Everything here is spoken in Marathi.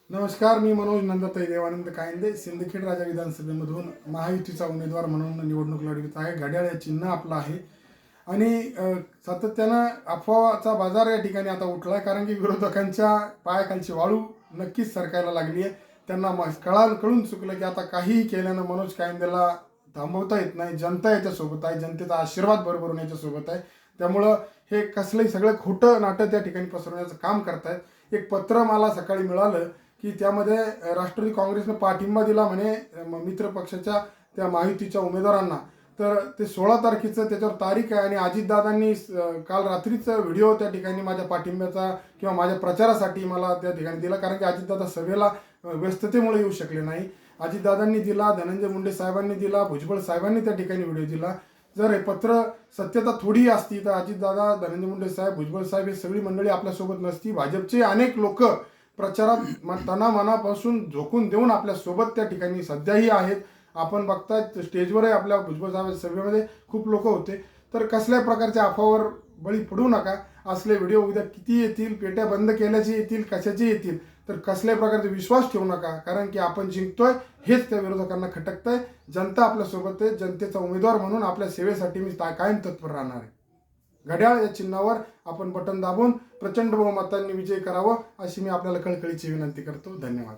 नमस्कार, मी मनोज नंदाताई देवानंद कायंदे सिंदखेड राजा विधानसभेमधून महायुतीचा उमेदवार म्हणून निवडणूक लढवित आहे. घड्याळ हे चिन्ह आपलं आहे आणि सातत्यानं अफवाचा बाजार या ठिकाणी आता उठला आहे, कारण की विरोधकांच्या पायाखालची वाळू नक्कीच सरकायला लागली आहे. त्यांना कळून चुकलं की आता काहीही केल्यानं मनोज कायंदेला थांबवता येत नाही. जनता याच्यासोबत आहे, जनतेचा आशीर्वाद भरभरून याच्यासोबत आहे. त्यामुळं हे कसलंही सगळं खोटं नाटक त्या ठिकाणी पसरवण्याचं काम करतायत. एक पत्र मला सकाळी मिळालं की त्यामध्ये राष्ट्रवादी काँग्रेसनं पाठिंबा दिला म्हणे मित्र पक्षाच्या त्या महायुतीच्या उमेदवारांना. तर ते 16 तारखेचं त्याच्यावर तारीख आहे आणि अजितदादांनी काल रात्रीचा व्हिडिओ त्या ठिकाणी माझ्या पाठिंब्याचा किंवा माझ्या प्रचारासाठी मला त्या ठिकाणी दिला, कारण की अजितदादा सभेला व्यस्ततेमुळे येऊ शकले नाही. अजितदादांनी दिला, धनंजय मुंडे साहेबांनी दिला, भुजबळ साहेबांनी त्या ठिकाणी व्हिडिओ दिला. जर हे पत्र सत्यता थोडी असती तर अजितदादा, धनंजय मुंडे साहेब, भुजबळ साहेब हे सगळी मंडळी आपल्यासोबत नसती. भाजपचे अनेक लोक प्रचारात तनामनापासून झोकून देऊन आपल्या सोबत त्या ठिकाणी सध्याही आहेत. आपण बघताय स्टेजवरही आपल्या भुजबळ साहेब सभेमध्ये खूप लोक होते. तर कसल्याही प्रकारच्या अफवावर बळी पडू नका. असले व्हिडिओ उद्या किती येतील, पेट्या बंद केल्याचे येतील, कशाचे येतील, तर कसल्याही प्रकारचा विश्वास ठेवू नका, कारण की आपण जिंकतोय हेच त्या विरोधकांना खटकतंय. जनता आपल्यासोबत आहे. जनतेचा उमेदवार म्हणून आपल्या सेवेसाठी मी कायम तत्पर राहणार आहे. घड्याळ या चिन्हावर आपण बटन दाबून प्रचंड बहुमतांनी विजय करावं अशी मी आपल्याला कळकळीची विनंती करतो. धन्यवाद.